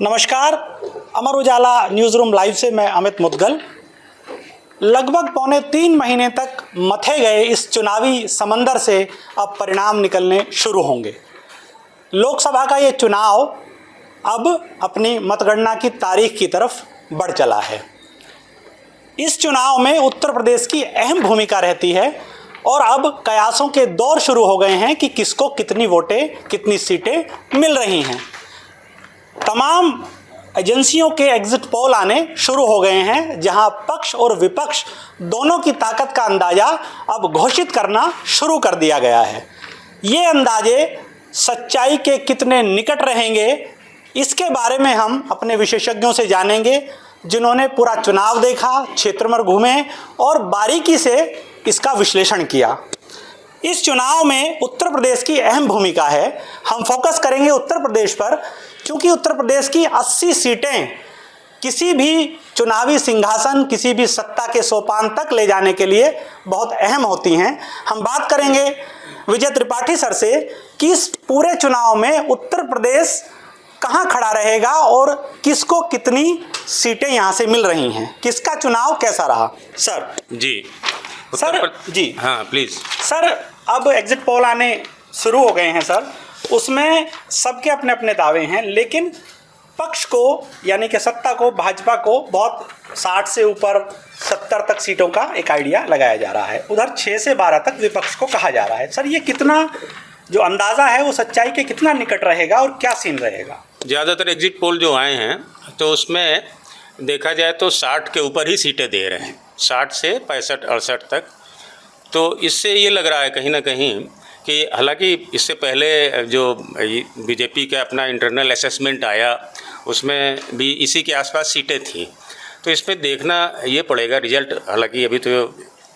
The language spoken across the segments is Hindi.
नमस्कार, Amar Ujala news room live से मैं अमित मुदगल। लगभग पौने 3 महीने तक मथे गए इस चुनावी समंदर से अब परिणाम निकलने शुरू होंगे। लोकसभा का ये चुनाव अब अपनी मतगणना की तारीख की तरफ बढ़ चला है। इस चुनाव में उत्तर प्रदेश की अहम भूमिका रहती है और अब कयासों के दौर शुरू हो गए हैं कि किसको कितनी वोटें, कितनी सीटें मिल रही हैं। तमाम एजेंसियों के एग्जिट पोल आने शुरू हो गए हैं, जहां पक्ष और विपक्ष दोनों की ताकत का अंदाज़ा अब घोषित करना शुरू कर दिया गया है। ये अंदाजे सच्चाई के कितने निकट रहेंगे, इसके बारे में हम अपने विशेषज्ञों से जानेंगे, जिन्होंने पूरा चुनाव देखा, क्षेत्र में घूमे और बारीकी से इसका विश्लेषण किया। इस चुनाव में उत्तर प्रदेश की अहम भूमिका है। हम फोकस करेंगे उत्तर प्रदेश पर, क्योंकि उत्तर प्रदेश की 80 सीटें किसी भी चुनावी सिंहासन, किसी भी सत्ता के सोपान तक ले जाने के लिए बहुत अहम होती हैं। हम बात करेंगे विजय त्रिपाठी सर से कि इस पूरे चुनाव में उत्तर प्रदेश कहाँ खड़ा रहेगा और किसको कितनी सीटें यहाँ से मिल रही हैं, किसका चुनाव कैसा रहा। सर जी सर जी हाँ प्लीज़ सर, अब एग्जिट पोल आने शुरू हो गए हैं सर, उसमें सबके अपने अपने दावे हैं, लेकिन पक्ष को यानी कि सत्ता को, भाजपा को बहुत 60 से ऊपर 70 तक सीटों का एक आइडिया लगाया जा रहा है। उधर 6 से 12 तक विपक्ष को कहा जा रहा है। सर, ये कितना जो अंदाज़ा है वो सच्चाई के कितना निकट रहेगा और क्या सीन रहेगा? ज़्यादातर एग्जिट पोल जो आए हैं तो उसमें देखा जाए तो 60 के ऊपर ही सीटें दे रहे हैं, 60 से 65-68 तक। तो इससे ये लग रहा है कहीं ना कहीं कि हालांकि इससे पहले जो बीजेपी का अपना इंटरनल असेसमेंट आया उसमें भी इसी के आसपास सीटें थी। तो इसमें देखना ये पड़ेगा रिजल्ट, हालांकि अभी तो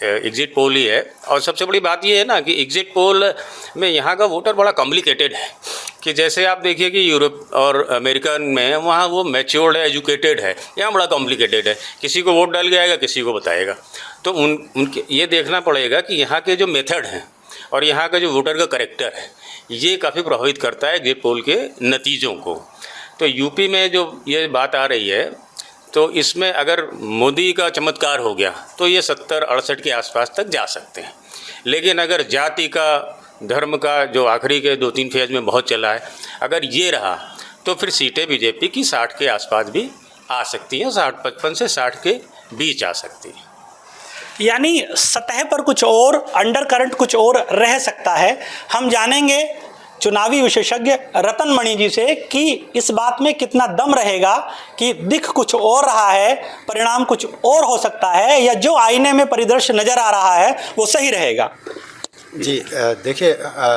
एग्जिट पोल ही है। और सबसे बड़ी बात ये है ना कि एग्जिट पोल में यहाँ का वोटर बड़ा कॉम्प्लिकेटेड है कि जैसे आप देखिए कि यूरोप और अमेरिकन में वहाँ वो मैच्योर्ड है, एजुकेटेड है, यहाँ बड़ा कॉम्प्लिकेटेड है। किसी को वोट डाल के आएगा, किसी को बताएगा। तो उनके ये देखना पड़ेगा कि यहाँ के जो मेथड हैं और यहाँ का जो वोटर का कैरेक्टर है ये काफ़ी प्रभावित करता है एग्जिट पोल के नतीजों को। तो यूपी में जो ये बात आ रही है तो इसमें अगर मोदी का चमत्कार हो गया तो ये 70-68 के आसपास तक जा सकते हैं। लेकिन अगर जाति का, धर्म का जो आखिरी के 2-3 फेज में बहुत चला है, अगर ये रहा तो फिर सीटें बीजेपी की 60 के आसपास भी आ सकती हैं, 55 से 60 के बीच आ सकती हैं। यानी सतह पर कुछ और, अंडर करंट कुछ और रह सकता है। हम जानेंगे चुनावी विशेषज्ञ रतन मणि जी से कि इस बात में कितना दम रहेगा कि दिख कुछ और रहा है, परिणाम कुछ और हो सकता है, या जो आईने में परिदृश्य नज़र आ रहा है वो सही रहेगा। जी देखिए,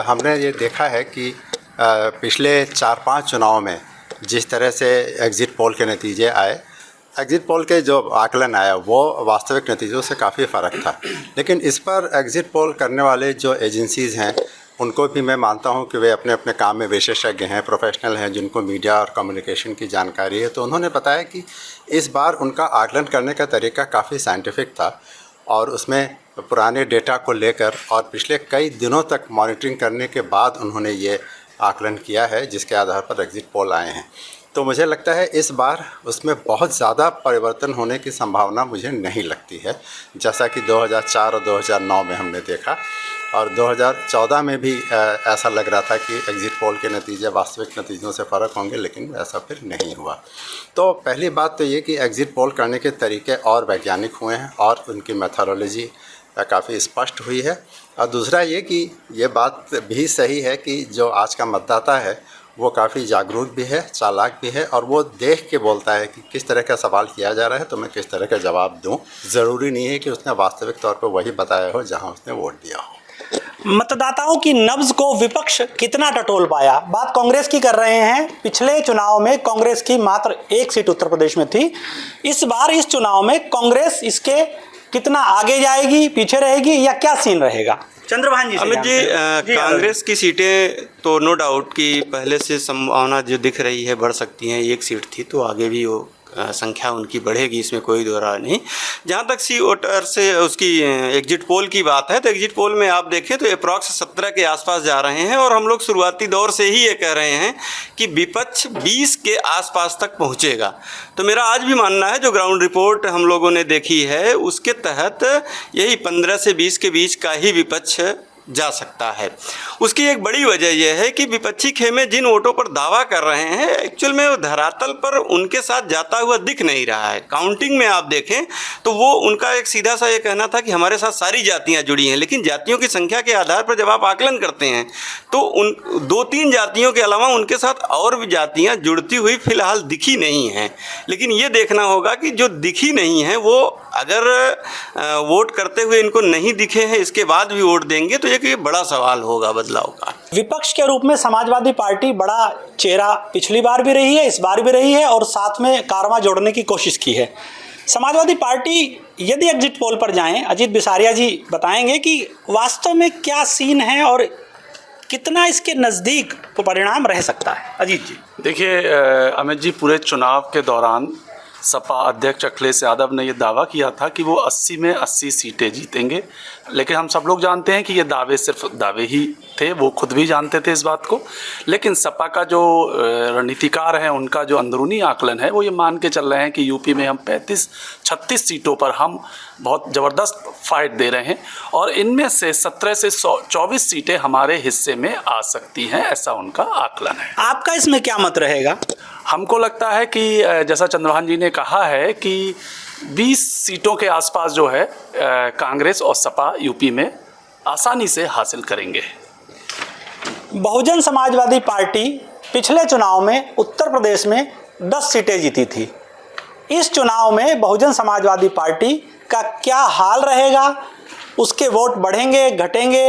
हमने ये देखा है कि पिछले 4-5 चुनाव में जिस तरह से एग्ज़िट पोल के नतीजे आए, एग्ज़िट पोल के जो आकलन आया वो वास्तविक नतीजों से काफ़ी फ़र्क था। लेकिन इस पर एग्ज़िट पोल करने वाले जो एजेंसीज़ हैं उनको भी मैं मानता हूं कि वे अपने अपने काम में विशेषज्ञ हैं, प्रोफेशनल हैं, जिनको मीडिया और कम्युनिकेशन की जानकारी है। तो उन्होंने बताया कि इस बार उनका आकलन करने का तरीका काफ़ी साइंटिफिक था और उसमें पुराने डेटा को लेकर और पिछले कई दिनों तक मॉनिटरिंग करने के बाद उन्होंने ये आकलन किया है, जिसके आधार पर एग्ज़िट पोल आए हैं। तो मुझे लगता है इस बार उसमें बहुत ज़्यादा परिवर्तन होने की संभावना मुझे नहीं लगती है, जैसा कि 2004 और 2009 में हमने देखा और 2014 में भी ऐसा लग रहा था कि एग्ज़िट पोल के नतीजे वास्तविक नतीजों से फ़र्क होंगे, लेकिन ऐसा फिर नहीं हुआ। तो पहली बात तो ये कि एग्ज़िट पोल करने के तरीके और वैज्ञानिक हुए हैं और उनकी मेथोडोलॉजी काफ़ी स्पष्ट हुई है। और दूसरा ये कि ये बात भी सही है कि जो आज का मतदाता है वो काफ़ी जागरूक भी है, चालाक भी है और वो देख के बोलता है कि किस तरह का सवाल किया जा रहा है तो मैं किस तरह का जवाब दूं। ज़रूरी नहीं है कि उसने वास्तविक तौर पर वही बताया हो जहां उसने वोट दिया हो। मतदाताओं की नब्ज को विपक्ष कितना टटोल पाया? बात कांग्रेस की कर रहे हैं। पिछले चुनाव में कांग्रेस की मात्र 1 सीट उत्तर प्रदेश में थी। इस बार इस चुनाव में कांग्रेस इसके कितना आगे जाएगी, पीछे रहेगी, या क्या सीन रहेगा? चंद्रभान जी। अमित जी, कांग्रेस की सीटें तो नो डाउट कि पहले से संभावना जो दिख रही है बढ़ सकती हैं। 1 सीट थी तो आगे भी वो संख्या उनकी बढ़ेगी, इसमें कोई दो राय नहीं। जहाँ तक सी वोटर से उसकी एग्जिट पोल की बात है तो एग्जिट पोल में आप देखें तो अप्रॉक्स 17 के आसपास जा रहे हैं और हम लोग शुरुआती दौर से ही ये कह रहे हैं कि विपक्ष 20 के आसपास तक पहुंचेगा। तो मेरा आज भी मानना है, जो ग्राउंड रिपोर्ट हम लोगों ने देखी है उसके तहत यही 15 से 20 के बीच का ही विपक्ष जा सकता है। उसकी एक बड़ी वजह यह है कि विपक्षी खेमे जिन वोटों पर दावा कर रहे हैं, एक्चुअल में वो धरातल पर उनके साथ जाता हुआ दिख नहीं रहा है। काउंटिंग में आप देखें तो वो उनका एक सीधा सा ये कहना था कि हमारे साथ सारी जातियां जुड़ी हैं, लेकिन जातियों की संख्या के आधार पर जब आप आकलन करते हैं तो उन 2-3 जातियों के अलावा उनके साथ और भी जातियाँ जुड़ती हुई फिलहाल दिखी नहीं हैं। लेकिन ये देखना होगा कि जो दिखी नहीं है वो अगर वोट करते हुए इनको नहीं दिखे हैं, इसके बाद भी वोट देंगे, तो एक ये बड़ा सवाल होगा बदलाव का। विपक्ष के रूप में समाजवादी पार्टी बड़ा चेहरा पिछली बार भी रही है, इस बार भी रही है और साथ में कारवां जोड़ने की कोशिश की है। समाजवादी पार्टी यदि एग्जिट पोल पर जाएं, अजीत बिसारिया जी बताएंगे कि वास्तव में क्या सीन है और कितना इसके नज़दीक परिणाम रह सकता है। अजीत जी देखिए अमित जी, पूरे चुनाव के दौरान सपा अध्यक्ष अखिलेश यादव ने ये दावा किया था कि वो 80 में 80 सीटें जीतेंगे, लेकिन हम सब लोग जानते हैं कि ये दावे सिर्फ दावे ही थे, वो खुद भी जानते थे इस बात को। लेकिन सपा का जो रणनीतिकार हैं, उनका जो अंदरूनी आकलन है वो ये मान के चल रहे हैं कि यूपी में हम 35-36 सीटों पर हम बहुत ज़बरदस्त फाइट दे रहे हैं और इनमें से 17 से 24 सीटें हमारे हिस्से में आ सकती हैं, ऐसा उनका आकलन है। आपका इसमें क्या मत रहेगा? हमको लगता है कि जैसा चंद्रभान जी ने कहा है कि 20 सीटों के आसपास जो है कांग्रेस और सपा यूपी में आसानी से हासिल करेंगे। बहुजन समाजवादी पार्टी पिछले चुनाव में उत्तर प्रदेश में 10 सीटें जीती थी। इस चुनाव में बहुजन समाजवादी पार्टी का क्या हाल रहेगा? उसके वोट बढ़ेंगे, घटेंगे?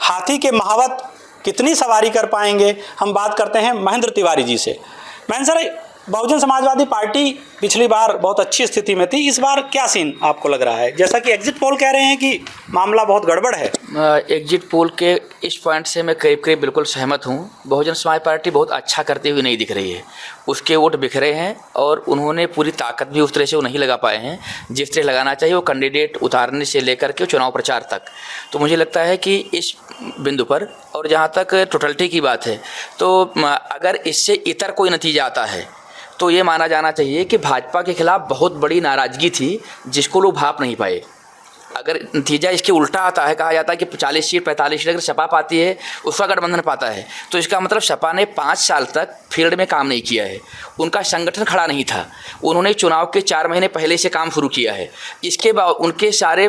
हाथी के महावत कितनी सवारी कर पाएंगे? हम बात करते हैं महेंद्र तिवारी जी से। महेंद्र सर, बहुजन समाजवादी पार्टी पिछली बार बहुत अच्छी स्थिति में थी, इस बार क्या सीन आपको लग रहा है? जैसा कि एग्जिट पोल कह रहे हैं कि मामला बहुत गड़बड़ है। एग्जिट पोल के इस पॉइंट से मैं करीब करीब बिल्कुल सहमत हूँ। बहुजन समाज पार्टी बहुत अच्छा करते हुए नहीं दिख रही है, उसके वोट बिखरे हैं और उन्होंने पूरी ताकत भी उस तरह से वो नहीं लगा पाए हैं जिस तरह लगाना चाहिए, वो कैंडिडेट उतारने से लेकर के चुनाव प्रचार तक। तो मुझे लगता है कि इस बिंदु पर, और जहाँ तक टोटलिटी की बात है, तो अगर इससे इतर कोई नतीजा आता है तो ये माना जाना चाहिए कि भाजपा के खिलाफ बहुत बड़ी नाराज़गी थी जिसको लोग भाप नहीं पाए। अगर नतीजा इसके उल्टा आता है, कहा जाता है कि 40 सीट 45 सीट अगर सपा पाती है, उसका गठबंधन पाता है, तो इसका मतलब सपा ने 5 साल तक फील्ड में काम नहीं किया है, उनका संगठन खड़ा नहीं था। उन्होंने चुनाव के 4 महीने पहले से काम शुरू किया है। इसके बाद उनके सारे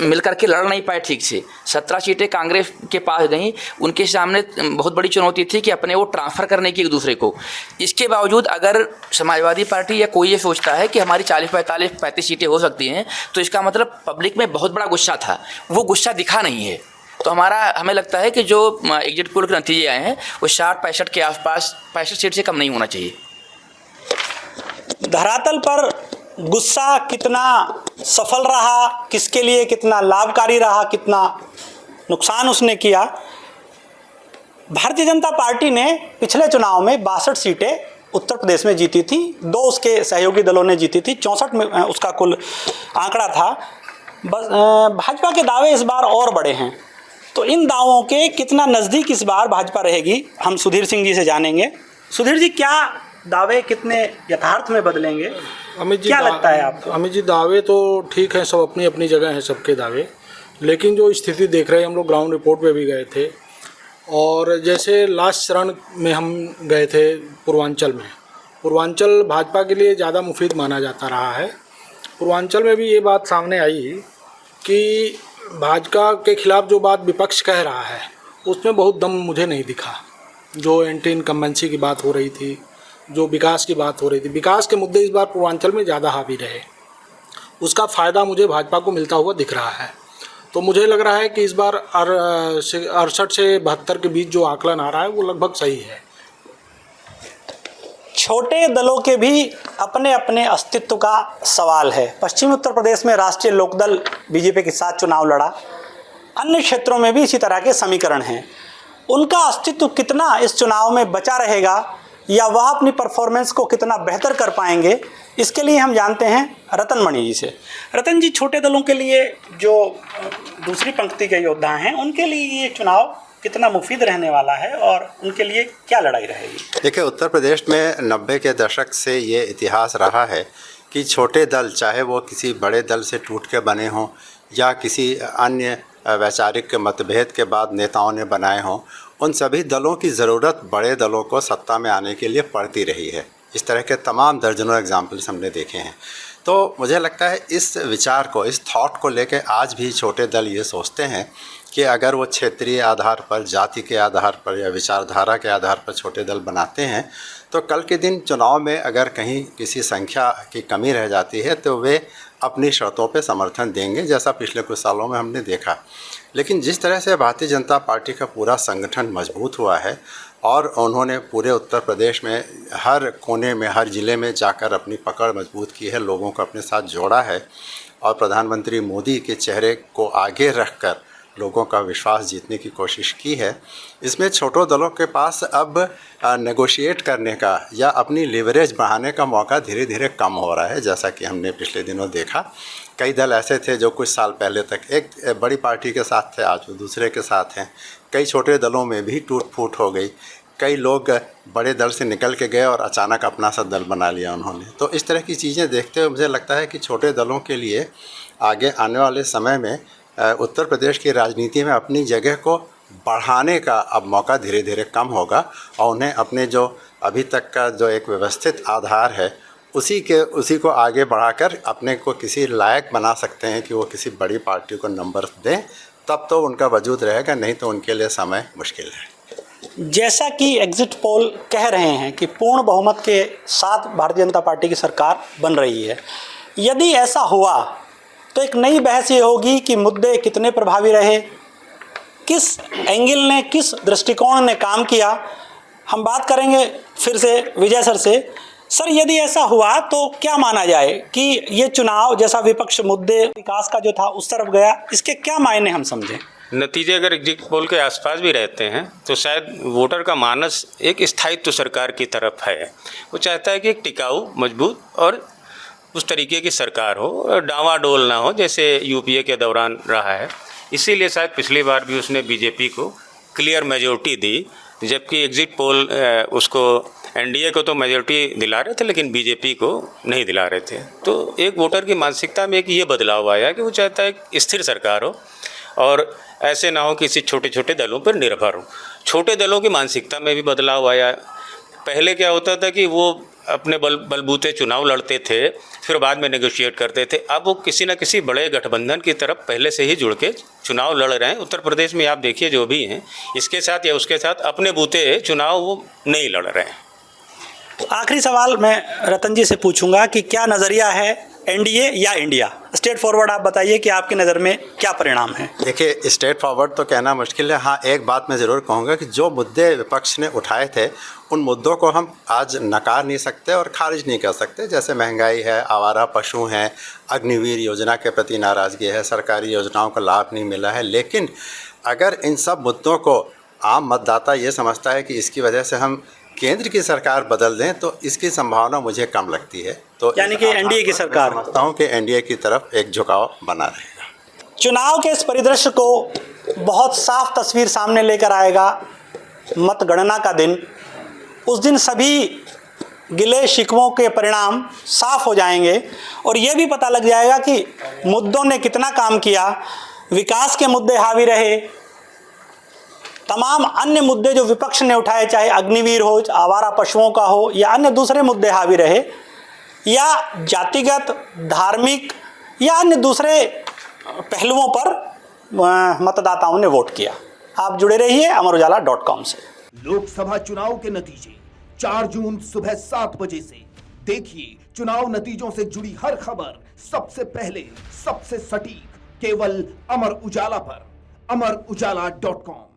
मिलकर के लड़ नहीं पाए ठीक से। 17 सीटें कांग्रेस के पास गईं, उनके सामने बहुत बड़ी चुनौती थी कि अपने वो ट्रांसफ़र करने की एक दूसरे को। इसके बावजूद अगर समाजवादी पार्टी या कोई ये सोचता है कि हमारी 40-45-35 सीटें हो सकती हैं, तो इसका मतलब पब्लिक में बहुत बड़ा गुस्सा था, वो गुस्सा दिखा नहीं है। तो हमें लगता है कि जो एग्जिट पोल के नतीजे आए हैं वो 60-65 के आसपास, 65 सीट से कम नहीं होना चाहिए। धरातल पर गुस्सा कितना सफल रहा, किसके लिए कितना लाभकारी रहा, कितना नुकसान उसने किया? भारतीय जनता पार्टी ने पिछले चुनाव में 62 सीटें उत्तर प्रदेश में जीती थी, 2 उसके सहयोगी दलों ने जीती थी, 64 में उसका कुल आंकड़ा था। बस भाजपा के दावे इस बार और बड़े हैं, तो इन दावों के कितना नज़दीक इस बार भाजपा रहेगी, हम सुधीर सिंह जी से जानेंगे। सुधीर जी, क्या दावे कितने यथार्थ में बदलेंगे? अमित जी, क्या लगता है आपको? अमित जी, दावे तो ठीक है, सब अपनी अपनी जगह हैं सबके दावे, लेकिन जो स्थिति देख रहे हैं, हम लोग ग्राउंड रिपोर्ट पे भी गए थे और जैसे लास्ट चरण में हम गए थे पूर्वांचल में, पूर्वांचल भाजपा के लिए ज़्यादा मुफीद माना जाता रहा है। पूर्वांचल में भी ये बात सामने आई कि भाजपा के खिलाफ जो बात विपक्ष कह रहा है उसमें बहुत दम मुझे नहीं दिखा। जो एंटी इनकम्बेंसी की बात हो रही थी, जो विकास की बात हो रही थी, विकास के मुद्दे इस बार पूर्वांचल में ज़्यादा हावी रहे, उसका फ़ायदा मुझे भाजपा को मिलता हुआ दिख रहा है। तो मुझे लग रहा है कि इस बार 68 से 72 के बीच जो आकलन आ रहा है वो लगभग सही है। छोटे दलों के भी अपने अपने अस्तित्व का सवाल है। पश्चिमी उत्तर प्रदेश में राष्ट्रीय लोकदल बीजेपी के साथ चुनाव लड़ा, अन्य क्षेत्रों में भी इसी तरह के समीकरण हैं। उनका अस्तित्व कितना इस चुनाव में बचा रहेगा या वह अपनी परफॉर्मेंस को कितना बेहतर कर पाएंगे, इसके लिए हम जानते हैं रतन मणि जी से। रतन जी, छोटे दलों के लिए जो दूसरी पंक्ति के योद्धा हैं, उनके लिए ये चुनाव कितना मुफीद रहने वाला है और उनके लिए क्या लड़ाई रहेगी? देखिए, उत्तर प्रदेश में 90 के दशक से ये इतिहास रहा है कि छोटे दल, चाहे वो किसी बड़े दल से टूट के बने हों या किसी अन्य वैचारिक मतभेद के बाद नेताओं ने बनाए हों, उन सभी दलों की ज़रूरत बड़े दलों को सत्ता में आने के लिए पड़ती रही है। इस तरह के तमाम दर्जनों एग्जाम्पल्स हमने देखे हैं। तो मुझे लगता है इस विचार को, इस थॉट को लेके आज भी छोटे दल ये सोचते हैं कि अगर वो क्षेत्रीय आधार पर, जाति के आधार पर या विचारधारा के आधार पर छोटे दल बनाते हैं तो कल के दिन चुनाव में अगर कहीं किसी संख्या की कमी रह जाती है तो वे अपनी शर्तों पे समर्थन देंगे, जैसा पिछले कुछ सालों में हमने देखा। लेकिन जिस तरह से भारतीय जनता पार्टी का पूरा संगठन मजबूत हुआ है और उन्होंने पूरे उत्तर प्रदेश में हर कोने में, हर ज़िले में जाकर अपनी पकड़ मजबूत की है, लोगों को अपने साथ जोड़ा है और प्रधानमंत्री मोदी के चेहरे को आगे रखकर लोगों का विश्वास जीतने की कोशिश की है, इसमें छोटों दलों के पास अब नेगोशिएट करने का या अपनी लिवरेज बढ़ाने का मौका धीरे धीरे कम हो रहा है। जैसा कि हमने पिछले दिनों देखा, कई दल ऐसे थे जो कुछ साल पहले तक एक बड़ी पार्टी के साथ थे, आज वो दूसरे के साथ हैं। कई छोटे दलों में भी टूट फूट हो गई, कई लोग बड़े दल से निकल के गए और अचानक अपना सा दल बना लिया उन्होंने। तो इस तरह की चीज़ें देखते हुए मुझे लगता है कि छोटे दलों के लिए आगे आने वाले समय में उत्तर प्रदेश की राजनीति में अपनी जगह को बढ़ाने का अब मौका धीरे धीरे कम होगा और उन्हें अपने जो अभी तक का जो एक व्यवस्थित आधार है उसी को आगे बढ़ाकर अपने को किसी लायक बना सकते हैं कि वो किसी बड़ी पार्टी को नंबर दें, तब तो उनका वजूद रहेगा, नहीं तो उनके लिए समय मुश्किल है। जैसा कि एग्जिट पोल कह रहे हैं कि पूर्ण बहुमत के साथ भारतीय जनता पार्टी की सरकार बन रही है, यदि ऐसा हुआ तो एक नई बहस ये होगी कि मुद्दे कितने प्रभावी रहे, किस एंगल ने, किस दृष्टिकोण ने काम किया। हम बात करेंगे फिर से विजय सर से। सर, यदि ऐसा हुआ तो क्या माना जाए कि ये चुनाव जैसा विपक्ष मुद्दे विकास का जो था उस तरफ गया, इसके क्या मायने हम समझें? नतीजे अगर एग्जिट पोल के आसपास भी रहते हैं तो शायद वोटर का मानस एक स्थायित्व सरकार की तरफ है। वो चाहता है कि एक टिकाऊ, मजबूत और उस तरीके की सरकार हो और डावाडोल ना हो, जैसे यूपीए के दौरान रहा है। इसीलिए शायद पिछली बार भी उसने बीजेपी को क्लियर मेजॉरिटी दी, जबकि एग्जिट पोल उसको एनडीए को तो मेजॉरिटी दिला रहे थे लेकिन बीजेपी को नहीं दिला रहे थे। तो एक वोटर की मानसिकता में एक ये बदलाव आया कि वो चाहता है एक स्थिर सरकार हो और ऐसे ना हो किसी छोटे छोटे दलों पर निर्भर हो। छोटे दलों की मानसिकता में भी बदलाव आया। पहले क्या होता था कि वो अपने बलबूते चुनाव लड़ते थे, फिर बाद में नेगोशिएट करते थे। अब वो किसी न किसी बड़े गठबंधन की तरफ पहले से ही जुड़ के चुनाव लड़ रहे हैं। उत्तर प्रदेश में आप देखिए, जो भी हैं इसके साथ या उसके साथ अपने बूते चुनाव वो नहीं लड़ रहे हैं। आखिरी सवाल मैं रतन जी से पूछूंगा कि क्या नज़रिया है, एनडीए या इंडिया? स्ट्रेट फॉरवर्ड आप बताइए कि आपकी नज़र में क्या परिणाम है? देखिए, स्ट्रेट फॉरवर्ड तो कहना मुश्किल है। हाँ, एक बात मैं ज़रूर कहूँगा कि जो मुद्दे विपक्ष ने उठाए थे उन मुद्दों को हम आज नकार नहीं सकते और खारिज नहीं कर सकते। जैसे महंगाई है, आवारा पशु हैं, अग्निवीर योजना के प्रति नाराज़गी है, सरकारी योजनाओं का लाभ नहीं मिला है। लेकिन अगर इन सब मुद्दों को आम मतदाता ये समझता है कि इसकी वजह से हम केंद्र की सरकार बदल दें तो इसकी संभावना मुझे कम लगती है। तो यानी कि एनडीए की सरकार, समझता हूँ कि एनडीए की तरफ एक झुकाव बना रहेगा। चुनाव के इस परिदृश्य को बहुत साफ तस्वीर सामने लेकर आएगा मतगणना का दिन। उस दिन सभी गिले शिकवों के परिणाम साफ हो जाएंगे और ये भी पता लग जाएगा कि मुद्दों ने कितना काम किया। विकास के मुद्दे हावी रहे, तमाम अन्य मुद्दे जो विपक्ष ने उठाए, चाहे अग्निवीर हो, आवारा पशुओं का हो या अन्य दूसरे मुद्दे हावी रहे, या जातिगत, धार्मिक या अन्य दूसरे पहलुओं पर मतदाताओं ने वोट किया। आप जुड़े रहिए amarujala.com से। लोकसभा चुनाव के नतीजे 4 जून सुबह 7 बजे से देखिए। चुनाव नतीजों से जुड़ी हर खबर सबसे पहले, सबसे सटीक, केवल अमर उजाला पर, amarujala.com।